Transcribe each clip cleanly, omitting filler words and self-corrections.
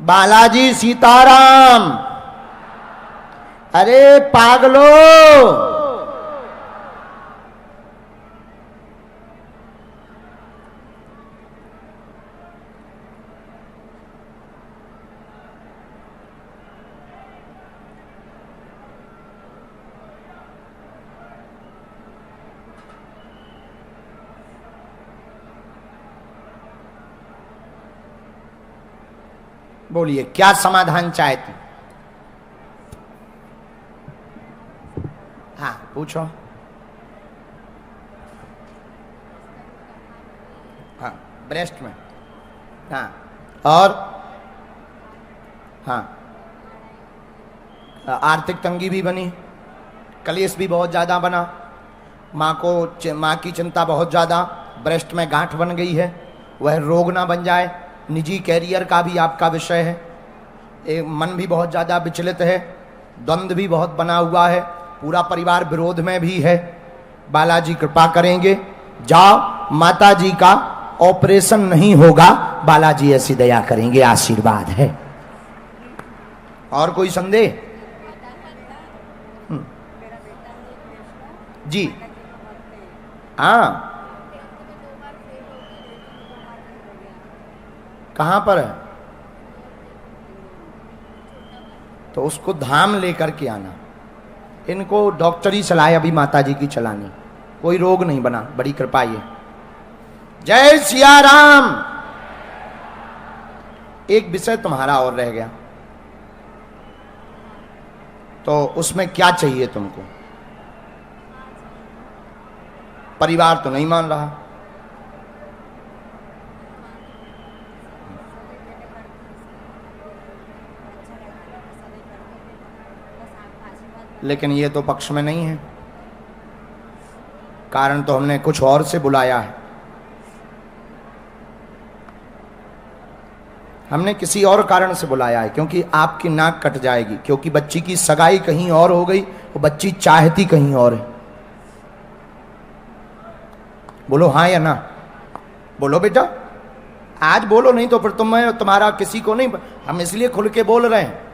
बालाजी सीताराम। अरे पागलो, बोलिए क्या समाधान चाहती? हाँ पूछो। हाँ ब्रेस्ट में, हाँ और हाँ आर्थिक तंगी भी बनी, कलेश भी बहुत ज़्यादा बना, माँ की चिंता बहुत ज़्यादा, ब्रेस्ट में गांठ बन गई है, वह रोग ना बन जाए, निजी कैरियर का भी आपका विषय है, मन भी बहुत ज़्यादा विचलित है, द्वंद्व भी बहुत बना हुआ है, पूरा परिवार विरोध में भी है। बालाजी कृपा करेंगे, जाओ माता जी का ऑपरेशन नहीं होगा, बालाजी ऐसी दया करेंगे, आशीर्वाद है। और कोई संदेह? जी हाँ, कहाँ पर है? तो उसको धाम लेकर के आना। इनको डॉक्टरी सलाह अभी माता जी की चलानी, कोई रोग नहीं बना, बड़ी कृपा ये। जय सिया राम। एक विषय तुम्हारा और रह गया, तो उसमें क्या चाहिए तुमको? परिवार तो नहीं मान रहा, लेकिन ये तो पक्ष में नहीं है, कारण तो हमने कुछ और से बुलाया है, हमने किसी और कारण से बुलाया है, क्योंकि आपकी नाक कट जाएगी, क्योंकि बच्ची की सगाई कहीं और हो गई, वो बच्ची चाहती कहीं और है। बोलो हाँ या ना? बोलो बेटा, आज बोलो, नहीं तो फिर तुम्हारा किसी को नहीं, हम इसलिए खुल के बोल रहे हैं।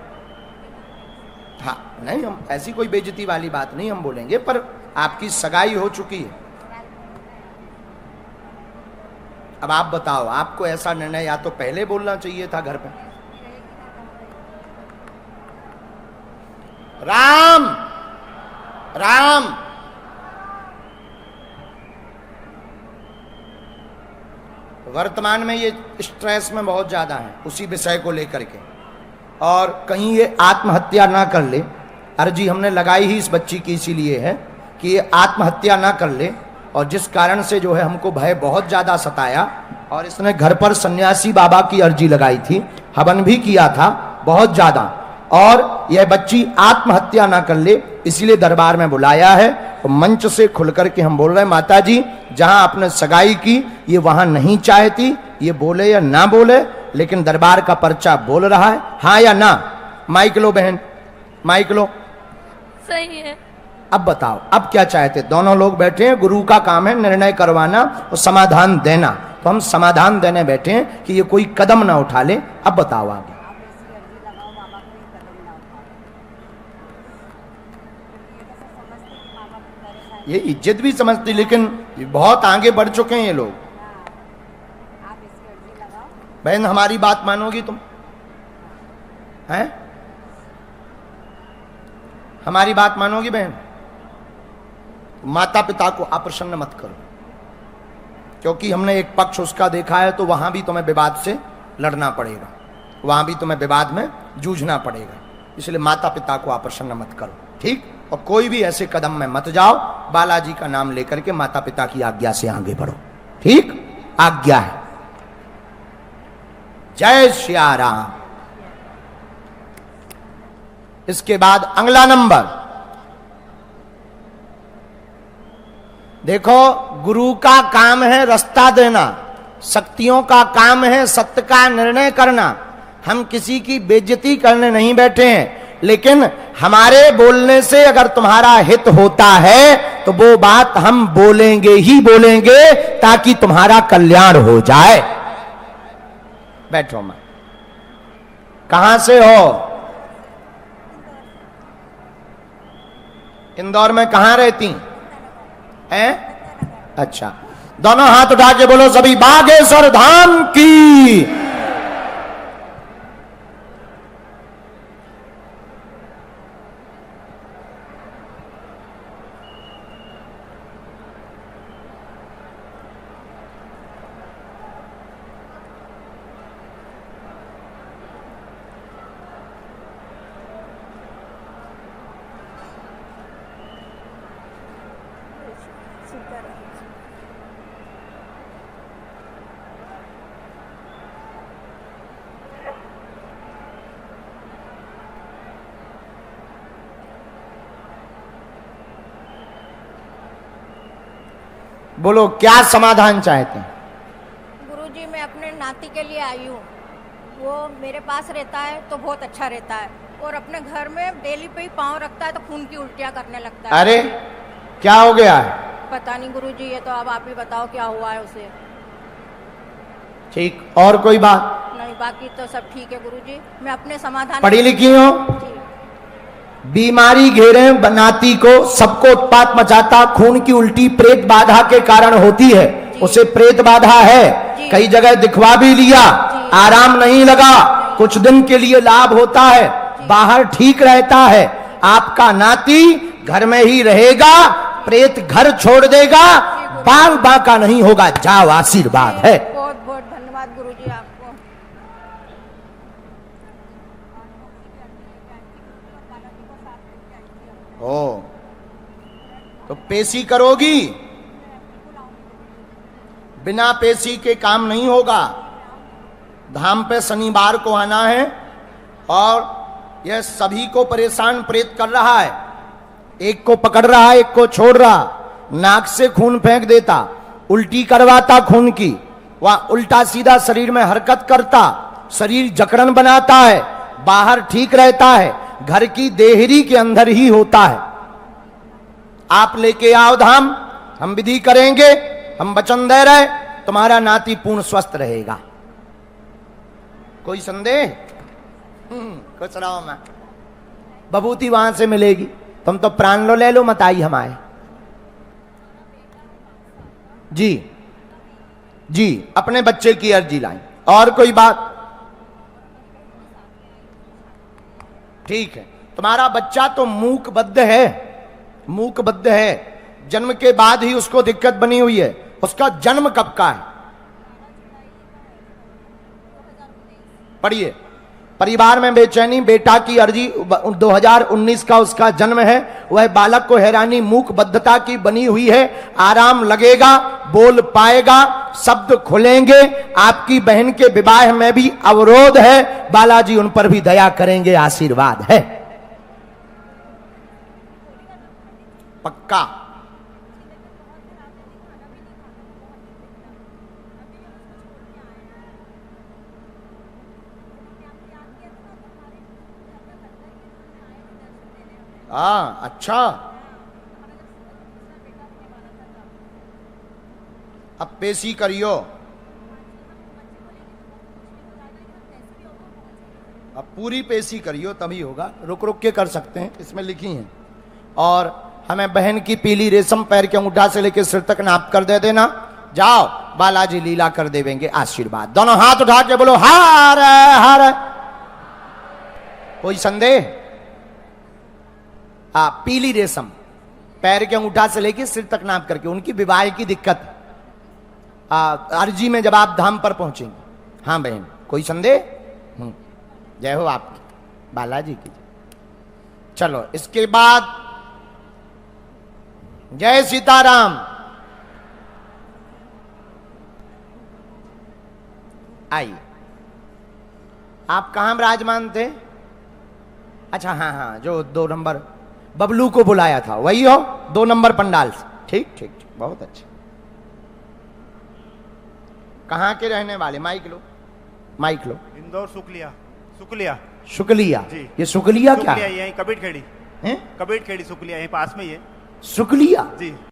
हाँ नहीं, हम ऐसी कोई बेइज्जती वाली बात नहीं हम बोलेंगे, पर आपकी सगाई हो चुकी है। अब आप बताओ, आपको ऐसा निर्णय या तो पहले बोलना चाहिए था घर पे। राम राम, वर्तमान में ये स्ट्रेस में बहुत ज्यादा है उसी विषय को लेकर के, और कहीं ये आत्महत्या ना कर ले। अर्जी हमने लगाई ही इस बच्ची की इसीलिए है कि ये आत्महत्या ना कर ले, और जिस कारण से जो है हमको भय बहुत ज़्यादा सताया, और इसने घर पर सन्यासी बाबा की अर्जी लगाई थी, हवन भी किया था बहुत ज़्यादा, और यह बच्ची आत्महत्या ना कर ले, इसीलिए दरबार में बुलाया है। तो मंच से खुल करके हम बोल रहे हैं, माता जी जहां आपने सगाई की ये वहां नहीं चाहती, ये बोले या ना बोले, लेकिन दरबार का पर्चा बोल रहा है, हाँ या ना? माइक लो बहन, माइक लो। सही है। अब बताओ, अब क्या चाहते? दोनों लोग बैठे हैं, गुरु का काम है निर्णय करवाना और समाधान देना, तो हम समाधान देने बैठे हैं कि ये कोई कदम ना उठा ले। अब बताओ आगे। ये इज्जत भी समझती, लेकिन बहुत आगे बढ़ चुके हैं ये लोग। बहन हमारी बात मानोगी तुम? हैं? हमारी बात मानोगी बहन? माता पिता को अप्रसन्न मत करो, क्योंकि हमने एक पक्ष उसका देखा है, तो वहां भी तुम्हें विवाद से लड़ना पड़ेगा, वहां भी तुम्हें विवाद में जूझना पड़ेगा, इसलिए माता पिता को अप्रसन्न मत करो, ठीक? और कोई भी ऐसे कदम में मत जाओ, बालाजी का नाम लेकर के माता पिता की आज्ञा से आगे बढ़ो, ठीक? आज्ञा है। जय श्री राम। इसके बाद अगला नंबर देखो, गुरु का काम है रास्ता देना, शक्तियों का काम है सत्य का निर्णय करना। हम किसी की बेइज्जती करने नहीं बैठे हैं, लेकिन हमारे बोलने से अगर तुम्हारा हित होता है तो वो बात हम बोलेंगे ही बोलेंगे, ताकि तुम्हारा कल्याण हो जाए। बैठो मां, कहां से हो? इंदौर में कहां रहती हैं? अच्छा, दोनों हाथ उठा के बोलो सभी बागेश्वर धाम की। बोलो क्या समाधान चाहते हैं? गुरुजी, मैं अपने नाती के लिए आई हूँ। वो मेरे पास रहता है तो बहुत अच्छा रहता है, और अपने घर में डेली पे ही पाँव रखता है तो खून की उल्टियाँ करने लगता है। अरे क्या हो गया है? पता नहीं गुरुजी, ये तो अब आप ही बताओ क्या हुआ है उसे। ठीक, और कोई बात? नहीं, बाकी तो सब ठीक है गुरुजी। मैं अपने समाधान। पढ़ी लिखी हो? जी। बीमारी घेरे बनाती को, सबको उत्पात मचाता, खून की उल्टी प्रेत बाधा के कारण होती है, उसे प्रेत बाधा है। कई जगह दिखवा भी लिया, आराम नहीं लगा, कुछ दिन के लिए लाभ होता है, बाहर ठीक रहता है। आपका नाती घर में ही रहेगा, प्रेत घर छोड़ देगा, बाल बाका नहीं होगा। जाओ, आशीर्वाद है। बहुत बहुत धन्यवाद गुरुजी आपको। ओ, तो पेशी करोगी? बिना पेशी के काम नहीं होगा। धाम पे शनिवार को आना है, और यह सभी को परेशान प्रेत कर रहा है। एक को पकड़ रहा है, एक को छोड़ रहा, नाक से खून फेंक देता, उल्टी करवाता खून की, वह उल्टा सीधा शरीर में हरकत करता, शरीर जकड़न बनाता है, बाहर ठीक रहता है, घर की देहरी के अंदर ही होता है। आप लेके आओ धाम, हम विधि करेंगे, हम वचन दे रहे, तुम्हारा नाती पूर्ण स्वस्थ रहेगा। कोई संदेह? कुछ रहो मैं, बबूती वहां से मिलेगी, तुम तो प्राण लो ले लो, मत आई हम आए। जी जी, अपने बच्चे की अर्जी लाई। और कोई बात? ठीक है, तुम्हारा बच्चा तो मूकबद्ध है, मूकबद्ध है, जन्म के बाद ही उसको दिक्कत बनी हुई है। उसका जन्म कब का है? पढ़िए। परिवार में बेचैनी, बेटा की अर्जी, 2019 का उसका जन्म है। वह बालक को हैरानी मूकबद्धता की बनी हुई है, आराम लगेगा, बोल पाएगा, शब्द खुलेंगे। आपकी बहन के विवाह में भी अवरोध है, बालाजी उन पर भी दया करेंगे, आशीर्वाद है पक्का। हाँ, अच्छा, अब पेशी करियो। अब पूरी पेशी करियो तभी होगा, रुक रुक के कर सकते हैं, इसमें लिखी हैं। और हमें बहन की पीली रेशम पैर के अंगूठा से लेकर सिर तक नाप कर दे देना। जाओ, बालाजी लीला कर देंगे, आशीर्वाद। दोनों हाथ उठा के बोलो हार हार। कोई संदेह? पीली रेशम पैर के अंगूठा से लेकर सिर तक नाप करके, उनकी विवाह की दिक्कत अर्जी में जब आप धाम पर पहुंचेंगे। हाँ बहन, कोई संदेह? जय हो आपकी, बालाजी की। चलो, इसके बाद जय सीताराम। आइए, आप कहां विराजमान थे? अच्छा, हाँ हाँ, जो 2 नंबर बबलू को बुलाया था वही हो, 2 नंबर पंडाल से। ठीक ठीक ठीक, बहुत अच्छा। कहाँ के रहने वाले? माइक लो, माइक लो। इंदौर शुक्लिया। शुक्लिया शुक्लिया जी। ये शुक्लिया क्या है? यही कबीर खेड़ी, कबीर खेड़ी शुक्लिया, यहीं पास में ही है। शुक्लिया जी।